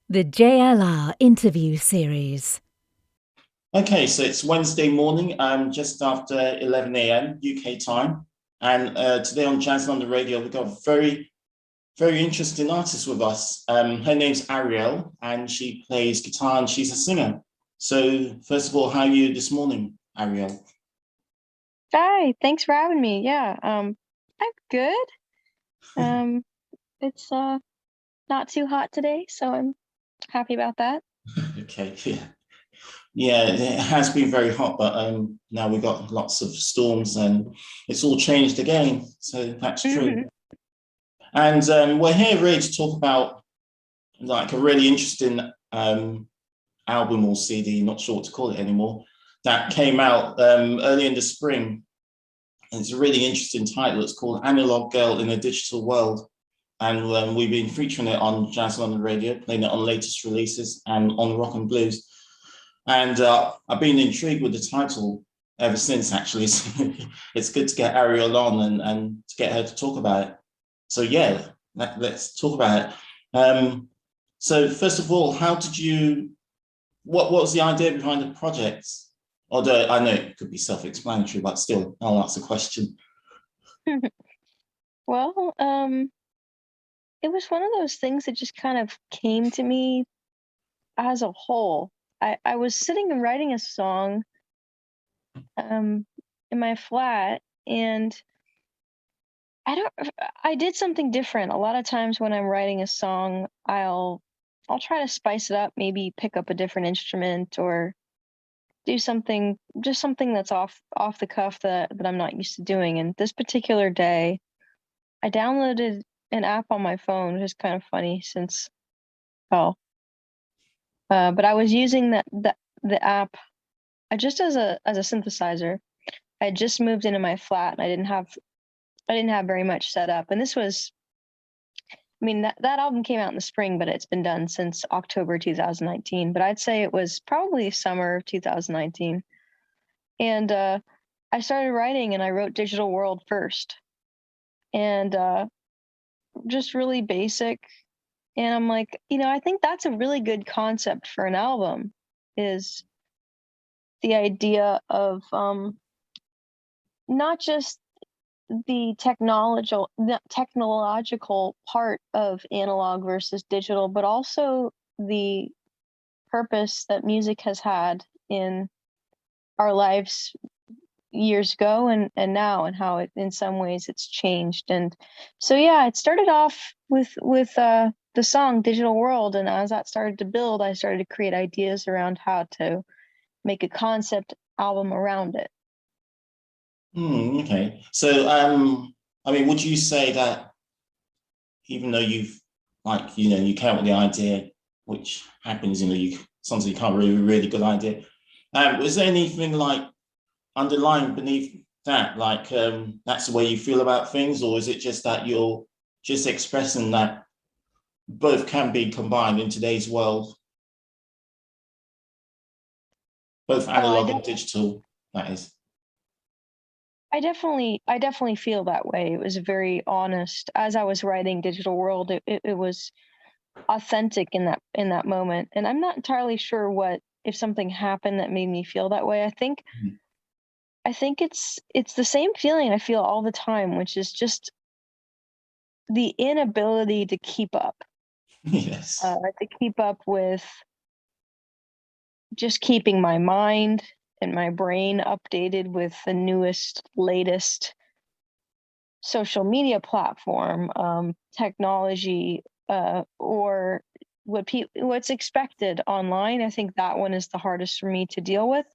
The JLR interview series. Okay, so it's Wednesday morning, just after 11 a.m. UK time. And today on Jazz on the Radio, we've got a very, very interesting artist with us. Her name's Arielle, and she plays guitar and she's a singer. So, first of all, how are you this morning, Arielle? Hi, thanks for having me. Yeah, I'm good. Um, it's not too hot today, so I'm happy about that. Okay, yeah. Yeah, it has been very hot, but now we've got lots of storms and it's all changed again. So that's true. hmm And we're here really to talk about like a really interesting album or CD, not sure what to call it anymore, that came out early in the spring. And it's a really interesting title. It's called Analog Girl in a Digital World. And we've been featuring it on Jazz London Radio, playing it on latest releases and on Rock and Blues. And I've been intrigued with the title ever since, actually. So it's good to get Arielle on and to get her to talk about it. So, yeah, let's talk about it. So, first of all, what was the idea behind the project? Although I know it could be self-explanatory, but still, I'll ask the question. Well, it was one of those things that just kind of came to me as a whole. I was sitting and writing a song in my flat, and I don't I did something different. A lot of times when I'm writing a song, I'll try to spice it up, maybe pick up a different instrument or do something, just something that's off the cuff that I'm not used to doing. And this particular day, I downloaded an app on my phone, which is kind of funny since oh, but I was using the app just as a synthesizer. I had just moved into my flat and I didn't have very much set up. And this was, I mean, that album came out in the spring, but it's been done since October 2019. But I'd say it was probably summer of 2019. And I started writing and I wrote Digital World first. And just really basic. And I'm like, I think that's a really good concept for an album, is the idea of not just the technological part of analog versus digital, but also the purpose that music has had in our lives years ago and now, and how it, in some ways, it's changed. And so yeah, it started off with the song Digital World, and as that started to build, I started to create ideas around how to make a concept album around it. Okay. So, I mean, would you say that even though you came up with the idea, which happens, you sometimes you can't really good idea. Was there anything like underlying beneath that, like that's the way you feel about things, or is it just that you're just expressing that both can be combined in today's world, both Oh, analog and digital, that is? I definitely feel that way. It was very honest. As I was writing Digital World, it was authentic in that moment. And I'm not entirely sure what if something happened that made me feel that way. I think it's the same feeling I feel all the time, which is just the inability Yes. to keep up with just keeping my mind and my brain updated with the newest, latest social media platform, technology, or what's expected online. I think that one is the hardest for me to deal with,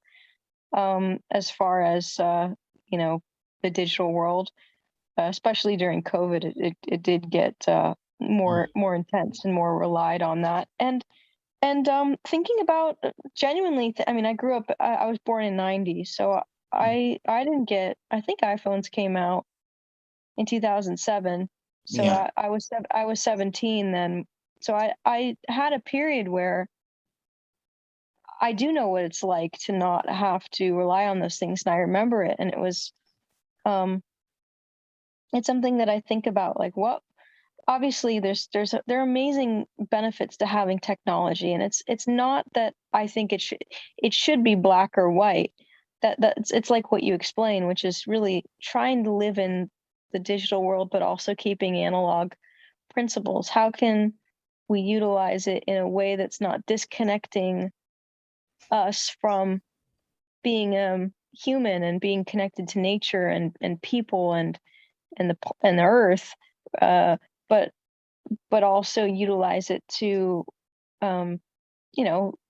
as far as the digital world, especially during COVID. It did get more intense and more relied on that. And thinking about genuinely, I mean, I was born in '90, so I didn't get. I think iPhones came out in 2007. So Yeah. I was 17 then. So I had a period where I do know what it's like to not have to rely on those things, and I remember it. And it was um it's something that I think about, like, what obviously there are amazing benefits to having technology, and it's not that I think it should be black or white. It's like what you explain, which is really trying to live in the digital world but also keeping analog principles. How can we utilize it in a way that's not disconnecting us from being human and being connected to nature and people and the earth, uh, but also utilize it to um,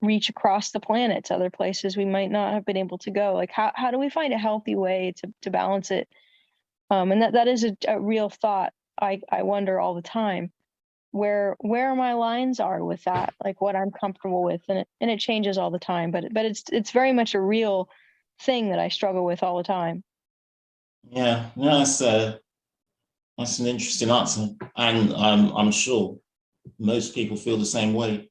reach across the planet to other places we might not have been able to go. Like how do we find a healthy way to balance it? And that is a real thought. I wonder all the time where my lines are with that, like what I'm comfortable with, and it changes all the time. But it's very much a real thing that I struggle with all the time. Yeah, no, that's an interesting answer, and I'm sure most people feel the same way.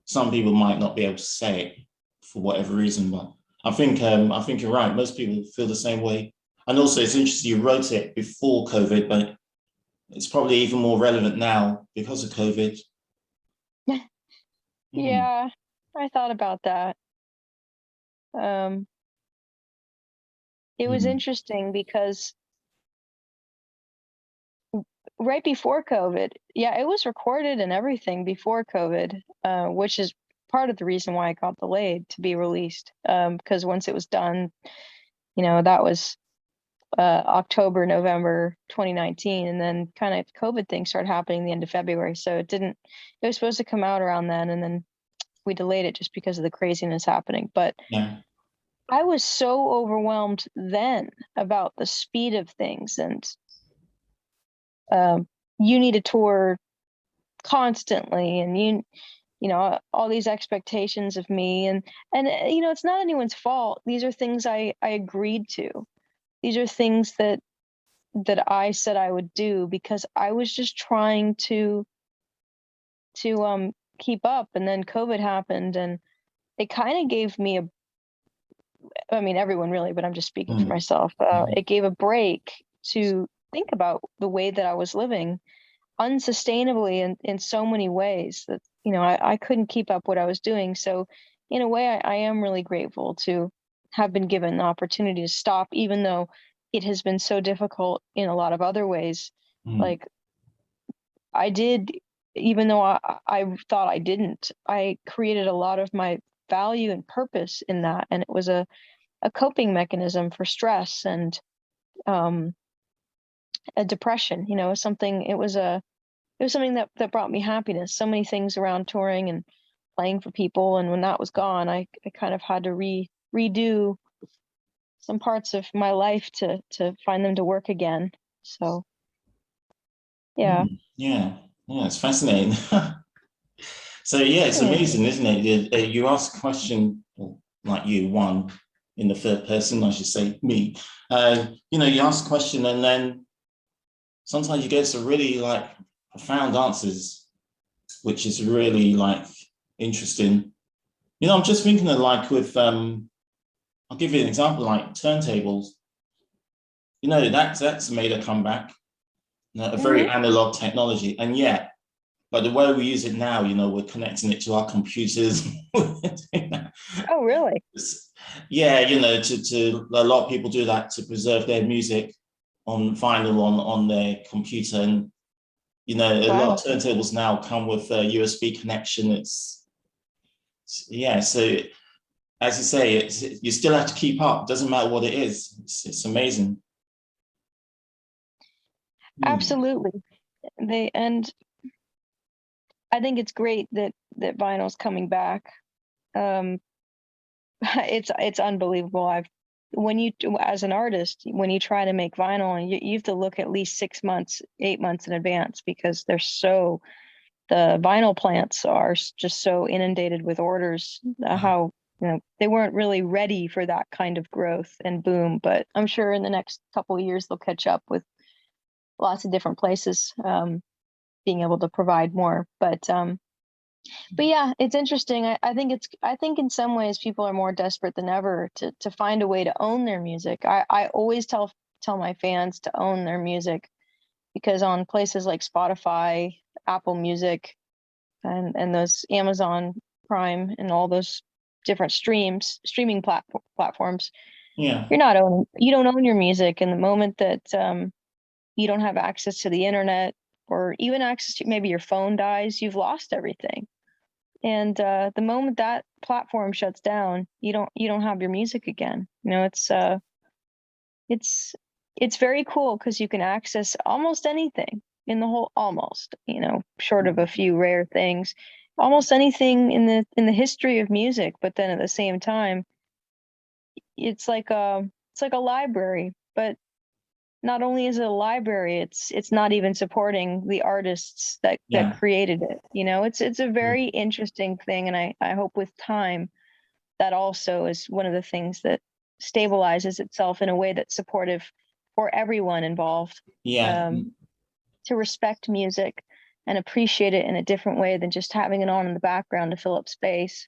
Some people might not be able to say it for whatever reason, but I think you're right. Most people feel the same way, and also it's interesting you wrote it before COVID, but it's probably even more relevant now because of COVID. Mm, Yeah, I thought about that. Um, it was mm, interesting because right before COVID, yeah, it was recorded and everything before COVID, which is part of the reason why it got delayed to be released. Because once it was done, that was October, November 2019, and then kind of COVID things started happening the end of February. So it didn't. It was supposed to come out around then, and then we delayed it just because of the craziness happening. But yeah. I was so overwhelmed then about the speed of things, and um, you need to tour constantly, and all these expectations of me, and it's not anyone's fault. These are things I agreed to. These are things that I said I would do because I was just trying to keep up, and then COVID happened, and it kind of gave me a, I mean everyone really, but I'm just speaking for Mm, myself. mm, It gave a break to think about the way that I was living unsustainably in so many ways that I couldn't keep up what I was doing. So in a way, I am really grateful to have been given the opportunity to stop, even though it has been so difficult in a lot of other ways. mm, Like I did, even though I thought I didn't, I created a lot of my value and purpose in that, and it was a coping mechanism for stress and um, a depression. Something. It was something that brought me happiness. So many things around touring and playing for people, and when that was gone, I kind of had to redo some parts of my life to find them to work again. So yeah, mm. Yeah, yeah, it's fascinating. So yeah, it's yeah, amazing, isn't it? You ask a question, well, like you, one in the third person, I should say, me. You ask a question, and then sometimes you get some really like profound answers, which is really like interesting. I'm just thinking of like with I'll give you an example, like turntables. That's made a comeback, a very hmm. analog technology, and yet, but the way we use it now, we're connecting it to our computers. Oh, really? Yeah, to a lot of people do that to preserve their music on vinyl on their computer, and a lot Wow. of turntables now come with a USB connection. Yeah, so as you say, you still have to keep up. Doesn't matter what it is. It's amazing. Hmm. Absolutely. And I think it's great that vinyl's coming back. Um, it's unbelievable. When you as an artist, when you try to make vinyl, and you have to look at least 6 months, 8 months in advance because the vinyl plants are just so inundated with orders. How they weren't really ready for that kind of growth and boom, but I'm sure in the next couple of years they'll catch up with lots of different places being able to provide more. But yeah, it's interesting. I think in some ways people are more desperate than ever to find a way to own their music. I always tell my fans to own their music because on places like Spotify, Apple Music, and those Amazon Prime and all those different streaming platforms, Yeah. you don't own your music. And the moment that you don't have access to the internet, or even access to, maybe your phone dies, you've lost everything. And the moment that platform shuts down, you don't have your music again. It's very cool because you can access almost anything in the whole, almost, short of a few rare things, almost anything in the history of music. But then at the same time, it's like a library. But not only is it a library, it's not even supporting the artists that created it. It's a very interesting thing, and I hope with time that also is one of the things that stabilizes itself in a way that's supportive for everyone involved. To respect music and appreciate it in a different way than just having it on in the background to fill up space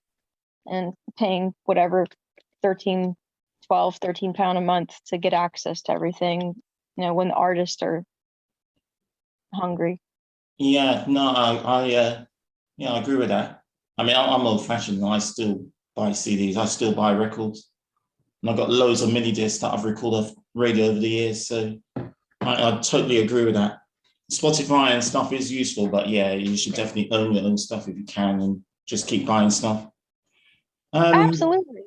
and paying whatever 13 pound a month to get access to everything, when the artists are hungry. Yeah, no, I agree with that. I mean, I'm old fashioned. I still buy CDs. I still buy records, and I've got loads of mini discs that I've recorded off radio over the years. So I totally agree with that. Spotify and stuff is useful, but yeah, you should definitely own your own stuff if you can, and just keep buying stuff. Absolutely.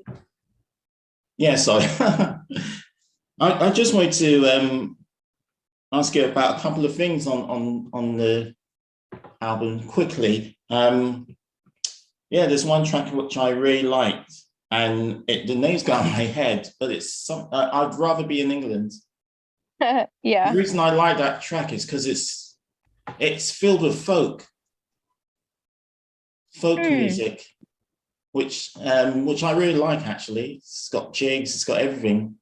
Yeah, sorry. I just wanted to ask you about a couple of things on the album quickly. There's one track which I really liked, and the name's got in my head, but it's I'd Rather Be in England. Yeah. The reason I like that track is because it's filled with folk music, which I really like, actually. It's got jigs, it's got everything.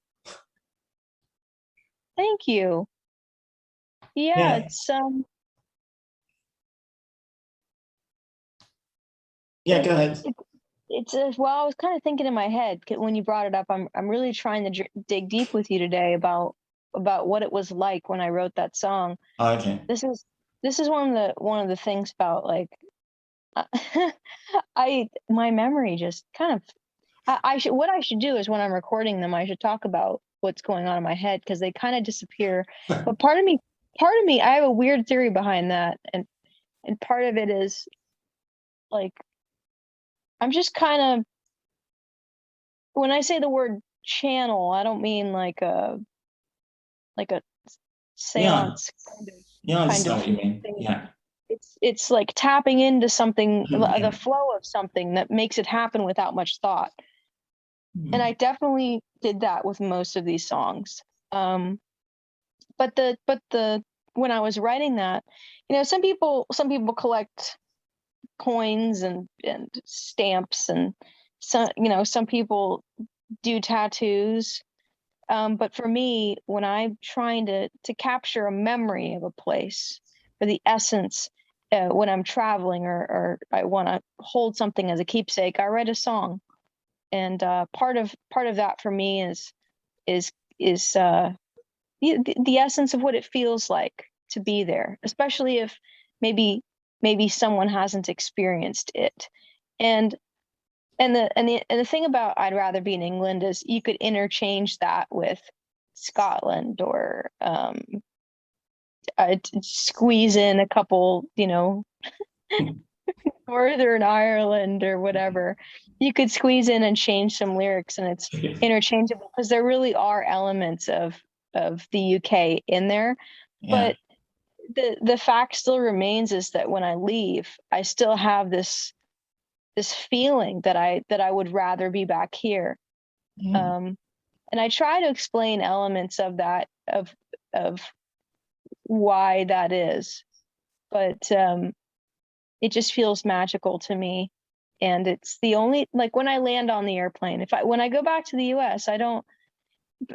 Thank you. Yeah. It's yeah, go ahead. It's well, I was kind of thinking in my head when you brought it up. I'm really trying to dig deep with you today about what it was like when I wrote that song. Okay. This is one of the things about, like, my memory just kind of, what I should do is when I'm recording them, I should talk about what's going on in my head, because they kind of disappear. But part of me, I have a weird theory behind that, and part of it is, like, I'm just kind of, when I say the word channel, I don't mean like a seance I understand what you mean. thing. Yeah. It's like tapping into something, the flow of something that makes it happen without much thought. And I definitely did that with most of these songs. But when I was writing that, some people collect coins and stamps, and some people do tattoos. But for me, when I'm trying to capture a memory of a place, or the essence, when I'm traveling, or I want to hold something as a keepsake, I write a song. And part of that for me is the essence of what it feels like to be there, especially if maybe someone hasn't experienced it. And the thing about I'd Rather Be in England is you could interchange that with Scotland, or I'd squeeze in a couple, Northern Ireland or whatever. You could squeeze in and change some lyrics, and it's interchangeable, because there really are elements of the UK in there. But the fact still remains is that when I leave, I still have this feeling that I would rather be back here. And I try to explain elements of that, of why that is, but it just feels magical to me. And it's the only, like, when I land on the airplane, when I go back to the US,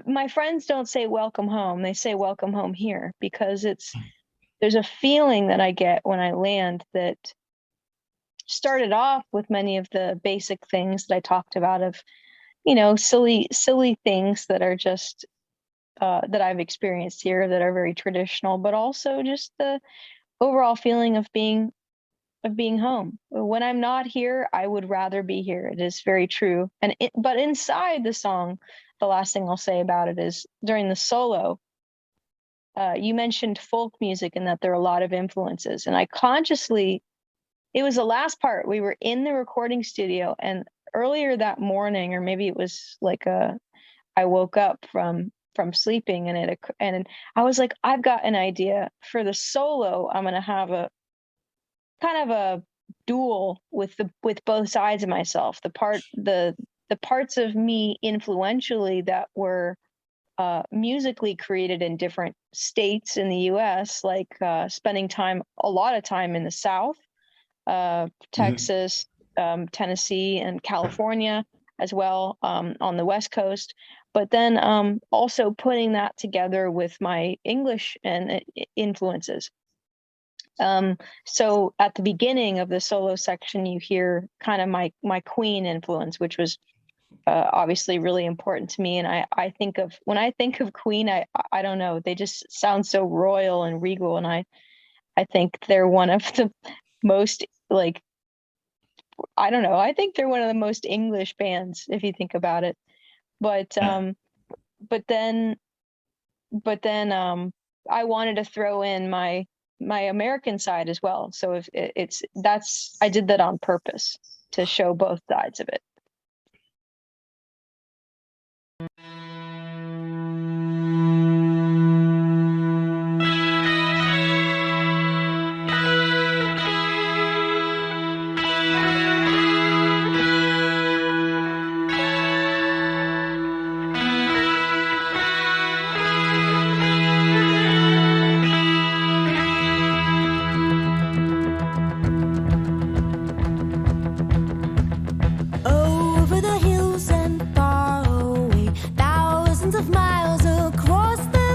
my friends don't say welcome home, they say welcome home here, because there's a feeling that I get when I land that started off with many of the basic things that I talked about, of silly things that are just that I've experienced here that are very traditional, but also just the overall feeling of being home. When I'm not here, I would rather be here. It is very true. But inside the song, the last thing I'll say about it is during the solo, you mentioned folk music and that there are a lot of influences. And I consciously, it was the last part. We were in the recording studio, and earlier that morning, or maybe it was like I woke up from sleeping, and I was like, I've got an idea for the solo. I'm gonna have a kind of a duel with both sides of myself. The parts of me influentially that were musically created in different states in the U.S., like spending a lot of time in the South, Texas, Tennessee, and California as well, on the West Coast. But then also putting that together with my English and influences. So at the beginning of the solo section, you hear kind of my Queen influence, which was obviously really important to me. And when I think of Queen, I don't know, they just sound so royal and regal. And I think they're one of the most, like, I don't know, I think they're one of the most English bands if you think about it. But then I wanted to throw in my American side as well. So if I did that on purpose to show both sides of it. Over the hills and far away, thousands of miles across the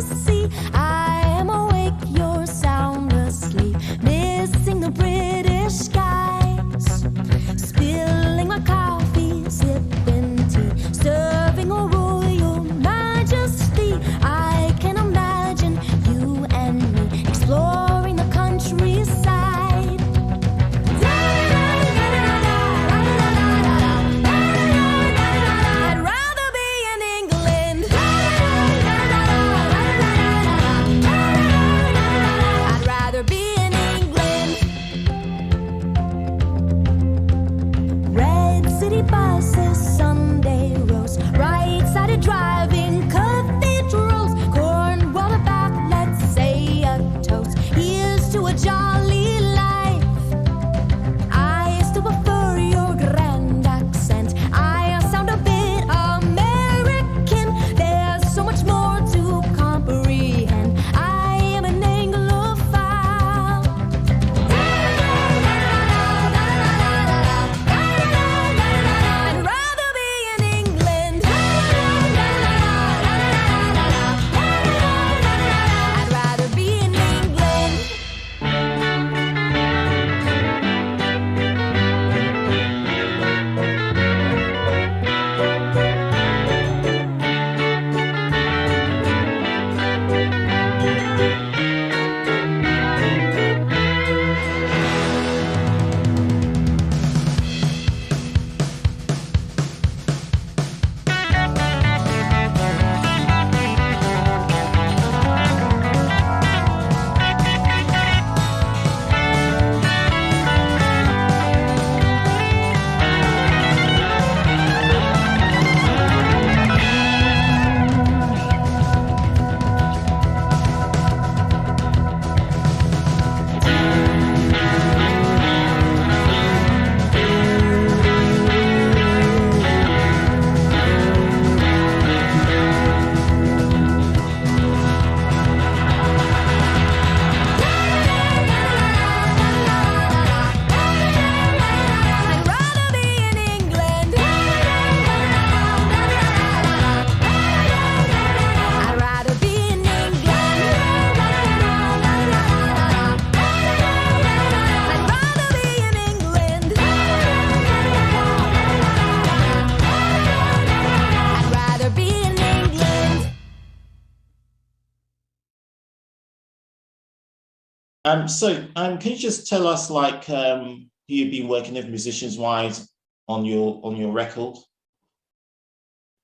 Can you just tell us, like, who you've been working with musicians-wise on your record?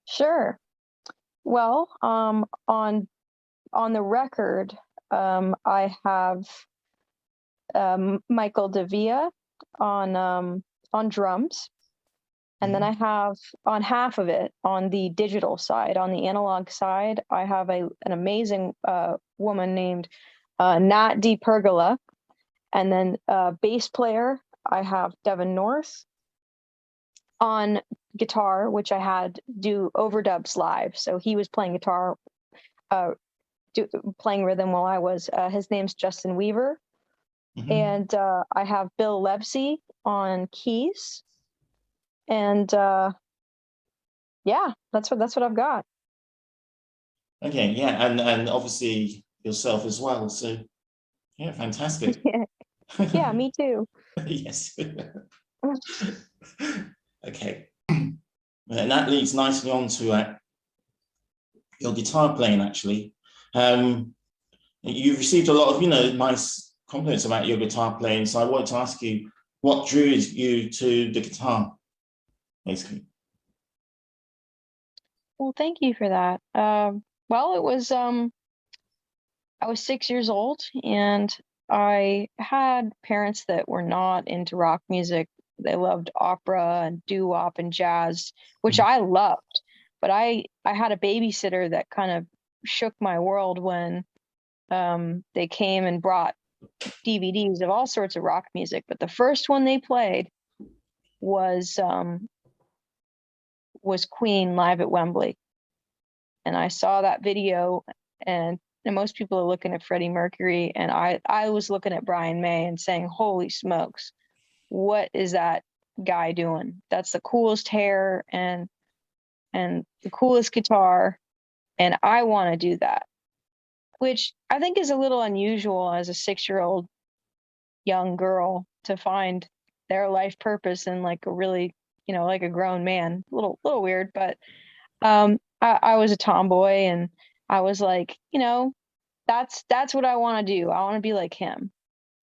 Sure. Well, on the record, I have Michael DeVia on drums, and then I have on half of it on the digital side, on the analog side, I have an amazing woman named Nat D. Pergola, and then bass player I have Devin North. On guitar, which I had do overdubs live, so he was playing guitar, playing rhythm while I was. His name's Justin Weaver, and I have Bill Lebsey on keys, and yeah, that's what I've got. Okay, yeah, and obviously yourself as well. So yeah, fantastic. Yeah, me too. Yes. Okay, and that leads nicely on to your guitar playing. Actually, you've received a lot of nice compliments about your guitar playing. So I wanted to ask you, what drew you to the guitar, basically? Well, thank you for that. Well, it was I was 6 years old, and I had parents that were not into rock music. They loved opera and doo-wop and jazz, which I loved. But I had a babysitter that kind of shook my world when they came and brought DVDs of all sorts of rock music. But the first one they played was Queen live at Wembley. And I saw that video, and most people are looking at Freddie Mercury, and I was looking at Brian May and saying, holy smokes, what is that guy doing? That's the coolest hair and the coolest guitar, and I want to do that, which I think is a little unusual as a 6-year-old young girl to find their life purpose in like a really, like a grown man. A little weird, but I was a tomboy, and I was like, that's what I want to do. I want to be like him.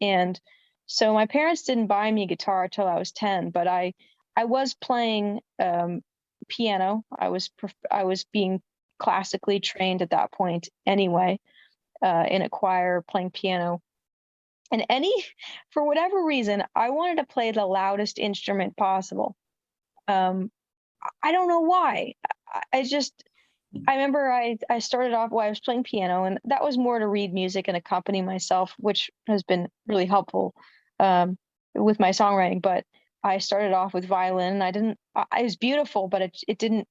And so my parents didn't buy me a guitar till I was 10, but I was playing piano. I was being classically trained at that point anyway, in a choir, playing piano. And for whatever reason, I wanted to play the loudest instrument possible. I don't know why. I remember I started off while I was playing piano, and that was more to read music and accompany myself, which has been really helpful with my songwriting. But I started off with violin, and it was beautiful, but it didn't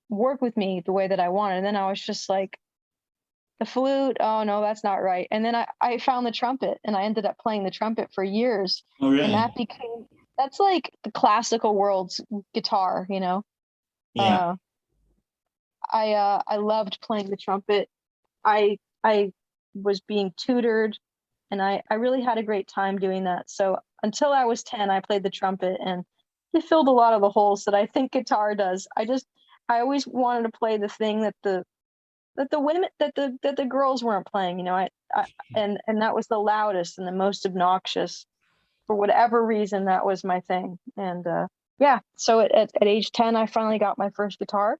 work with me the way that I wanted. And then I was just like, the flute, oh no, that's not right. And then I found the trumpet, and I ended up playing the trumpet for years. Oh, really? And that's like the classical world's guitar, Yeah. I loved playing the trumpet. I was being tutored, and I really had a great time doing that. So until I was 10, I played the trumpet, and it filled a lot of the holes that I think guitar does. I always wanted to play the thing that the women that the girls weren't playing, and that was the loudest and the most obnoxious. For whatever reason, that was my thing. And yeah, so at age 10, I finally got my first guitar.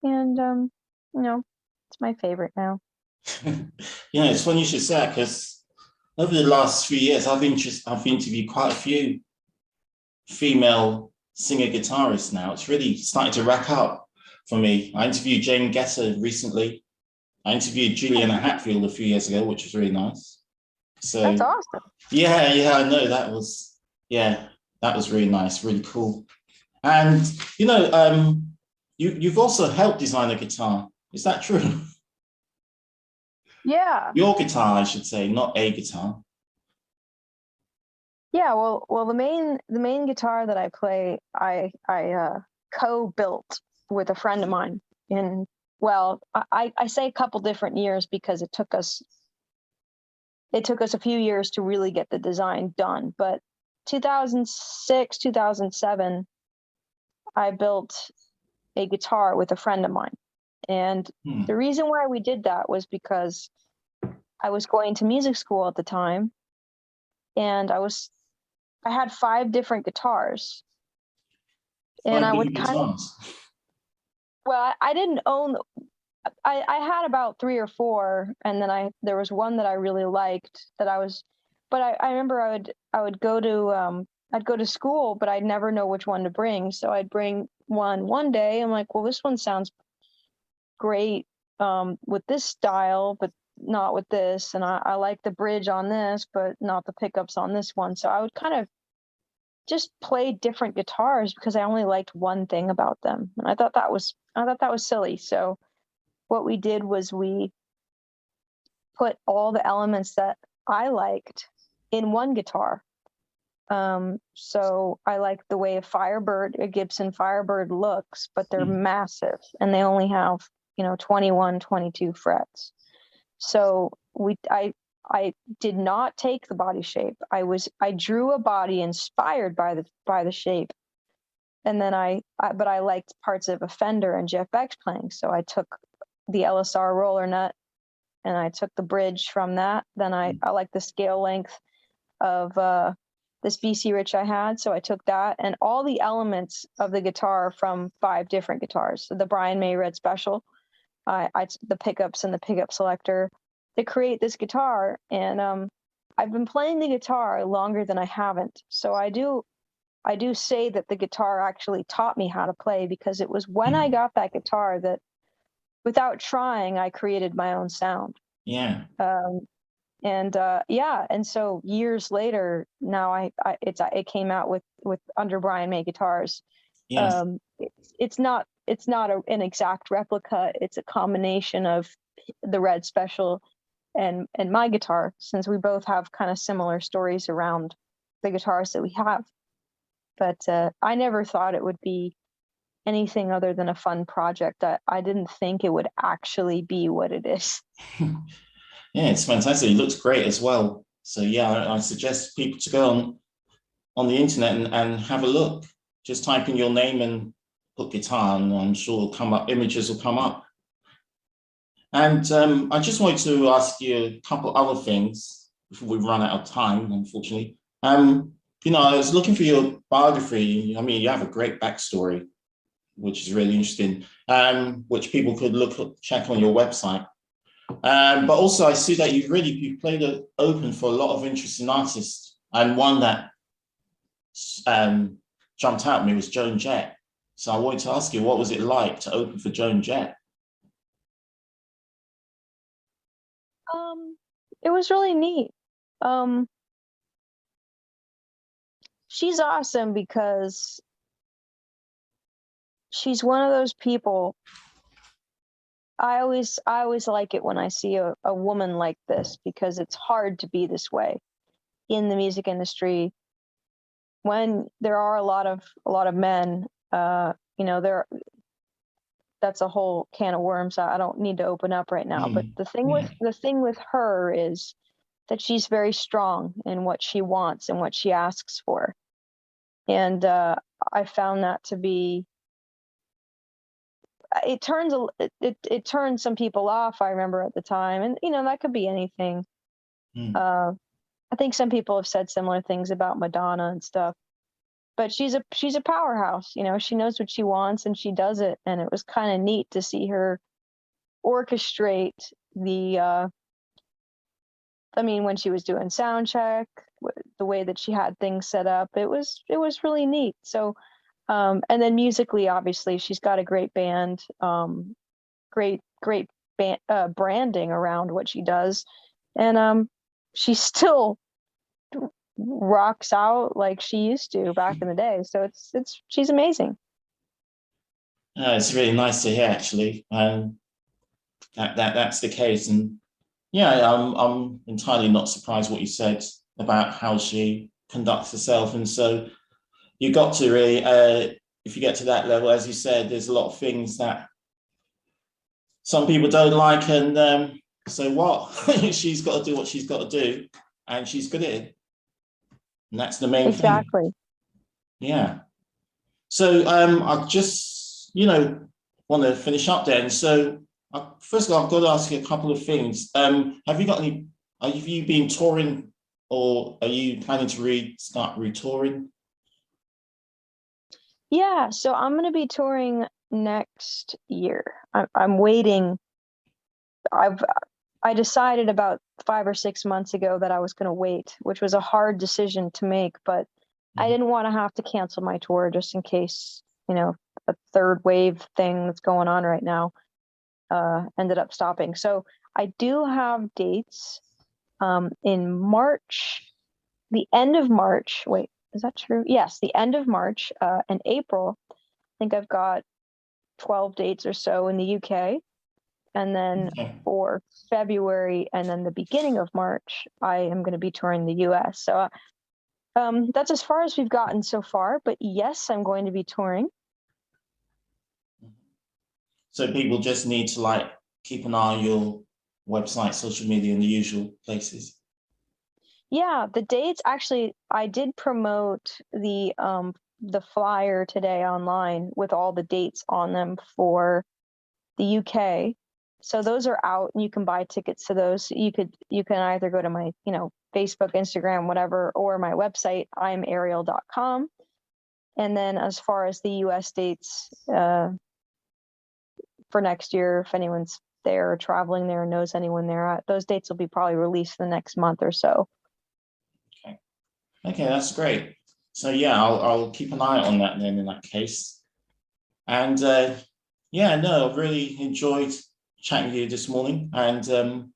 And it's my favorite now. Yeah, it's funny you should say that, because over the last few years, I've interviewed quite a few female singer guitarists now. It's really starting to rack up for me. I interviewed Jane Getter recently. I interviewed Juliana Hatfield a few years ago, which was really nice. So that's awesome. Yeah, I know, that was really nice, really cool. And you've also helped design a guitar. Is that true? Yeah. Your guitar, I should say, not a guitar. Yeah, well, the main guitar that I play, I co-built with a friend of mine in, well, I say a couple different years because it took us a few years to really get the design done. But 2006, 2007, I built a guitar with a friend of mine. And the reason why we did that was because I was going to music school at the time, and I had 5 different guitars, and 5 I would different kind of, guitars. well, I didn't own. I had about 3 or 4, and then there was one that I really liked that but I remember I would go to I'd go to school, but I'd never know which one to bring. So I'd bring one day. I'm like, well, this one sounds great with this style, but not with this. And I like the bridge on this, but not the pickups on this one. So I would kind of just play different guitars because I only liked one thing about them. And I thought that was silly. So what we did was we put all the elements that I liked in one guitar. So I like the way a Gibson Firebird looks, but they're massive and they only have, 21, 22 frets. So I did not take the body shape. I drew a body inspired by the shape. And then but I liked parts of a Fender and Jeff Beck's playing. So I took the LSR roller nut and I took the bridge from that. Then I like the scale length of this BC Rich I had. So I took that and all the elements of the guitar from 5 different guitars. So the Brian May Red Special, the pickups and the pickup selector to create this guitar. And I've been playing the guitar longer than I haven't. So I do say that the guitar actually taught me how to play, because it was when I got that guitar that without trying, I created my own sound. Yeah. And so years later, now it came out with under Brian May guitars. Yes. It's not an exact replica. It's a combination of the Red Special and my guitar, since we both have kind of similar stories around the guitars that we have. But I never thought it would be anything other than a fun project. I didn't think it would actually be what it is. Yeah, it's fantastic. It looks great as well. So yeah, I suggest people to go on the internet and have a look. Just type in your name and put guitar, and I'm sure it'll come up. Images will come up. And I just wanted to ask you a couple other things before we run out of time, unfortunately. I was looking for your biography. I mean, you have a great backstory, which is really interesting, which people could check on your website. But also, I see that you've played open for a lot of interesting artists, and one that jumped out at me was Joan Jett. So I wanted to ask you, what was it like to open for Joan Jett? It was really neat. She's awesome because she's one of those people. I always like it when I see a woman like this, because it's hard to be this way in the music industry when there are a lot of men. That's a whole can of worms I don't need to open up right now. But the thing with her is that she's very strong in what she wants and what she asks for. And I found that to be, it turns some people off, I remember at the time. And that could be anything. I think some people have said similar things about Madonna and stuff. But she's a powerhouse. She knows what she wants and she does it. And it was kind of neat to see her orchestrate when she was doing sound check, the way that she had things set up, it was really neat. So, and then musically, obviously, she's got a great band, great branding around what she does, and she still rocks out like she used to back in the day. So she's amazing. It's really nice to hear, actually. That's the case, and yeah, I'm entirely not surprised what you said about how she conducts herself. And so you got to really, if you get to that level, as you said, there's a lot of things that some people don't like, and so what? She's got to do what she's got to do, and she's good at it. And that's the main thing. Exactly. Yeah. So I just, want to finish up then. So first of all, I've got to ask you a couple of things. Have you got any have you been touring, or are you planning to start retouring? Yeah, so I'm going to be touring next year. I'm waiting. I decided about 5 or 6 months ago that I was going to wait, which was a hard decision to make, but I didn't want to have to cancel my tour just in case, a third wave thing that's going on right now ended up stopping. So I do have dates in March, the end of March. Wait, is that true? Yes, the end of March and April. I think I've got 12 dates or so in the UK. And then for February and then the beginning of March, I am going to be touring the US. So that's as far as we've gotten so far. But yes, I'm going to be touring. So people just need to keep an eye on your website, social media, and the usual places. Yeah, the dates, actually, I did promote the flyer today online with all the dates on them for the UK. So those are out, and you can buy tickets to those. You can either go to my, Facebook, Instagram, whatever, or my website, irrepressible.com. And then as far as the US dates for next year, if anyone's there or traveling there or knows anyone there, those dates will be probably released the next month or so. Okay, that's great. So yeah, I'll keep an eye on that then in that case. And I've really enjoyed chatting with you this morning, and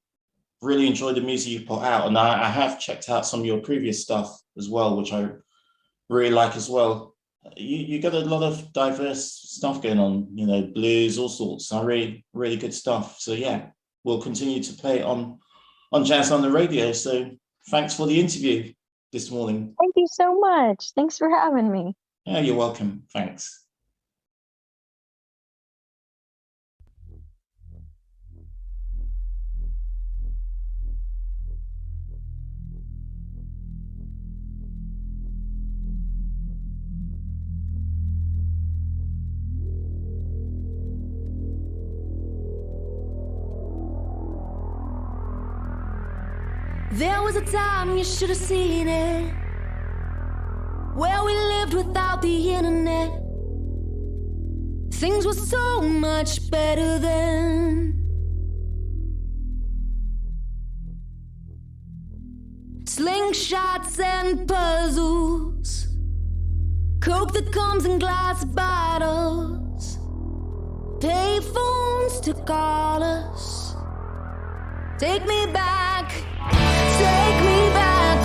really enjoyed the music you put out. And I have checked out some of your previous stuff as well, which I really like as well. You got a lot of diverse stuff going on, blues, all sorts. So really, really good stuff. So yeah, we'll continue to play on Jazz on the Radio. So thanks for the interview this morning. Thank you so much. Thanks for having me. Yeah, you're welcome. Thanks. There was a time, you should have seen it, where we lived without the internet. Things were so much better then. Slingshots and puzzles, coke that comes in glass bottles, payphones to call us. Take me back,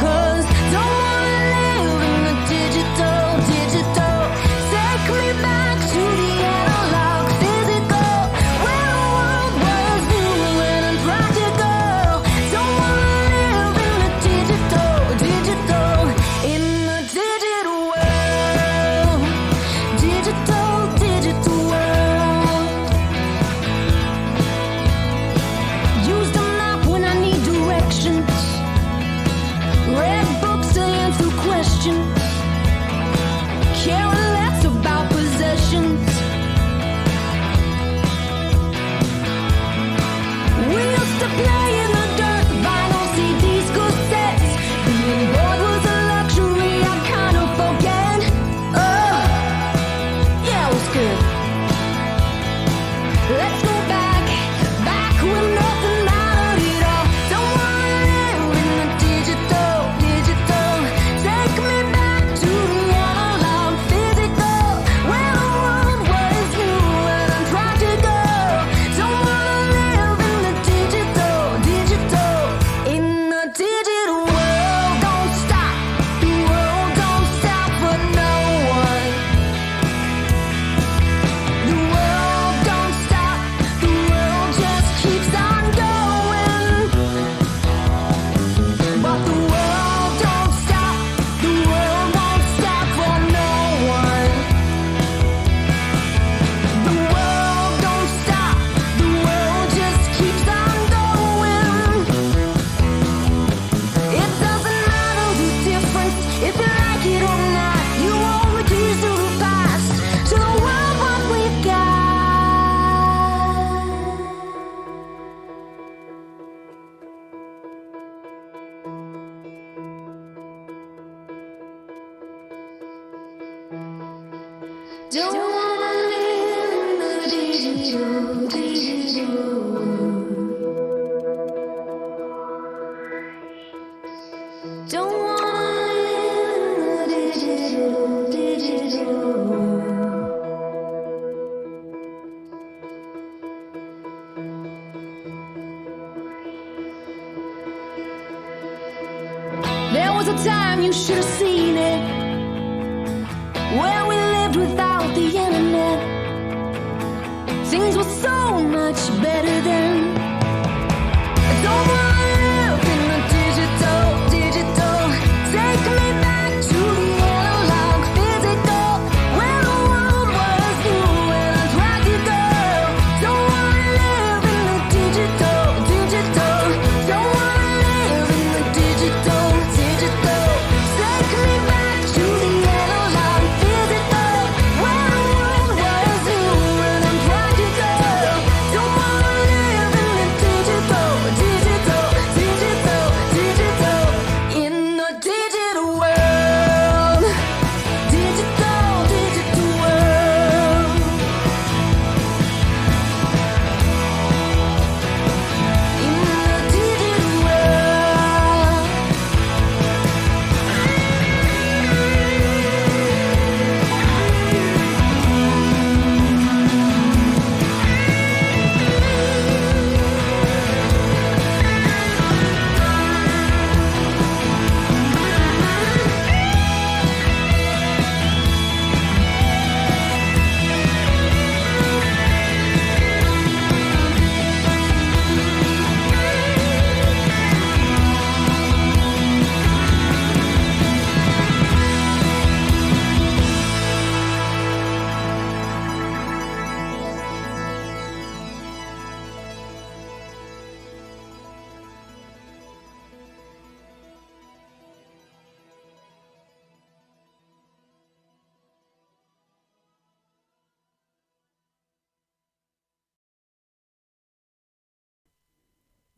'cause don't wanna live in the digital. Take me back to the analog physical, where the world was new and impractical. Don't wanna live in the digital, in the digital world, digital world. Use the map when I need direction. Don't wanna live in the digital, digital world. Don't wanna live in the digital, digital world. There was a time you should have seen it, where we lived without the internet. Things were so much better then. I don't wanna live in the digital, digital. Take me back to the analog, physical, where the world was new and practical. Don't wanna live in the digital, digital. Don't wanna live in the digital, digital. Take me back to the analog, physical, where the world was new and practical. Don't wanna live in the digital, digital, digital, digital. In the digital world, digital, digital world. In the digital world.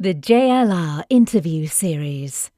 The JLR Interview Series.